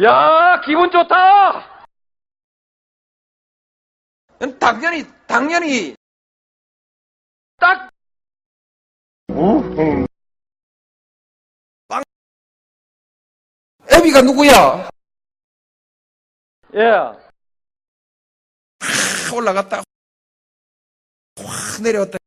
야, 기분 좋다! 당연히 딱! 애비가 누구야? 예. 올라갔다 확 내려왔다.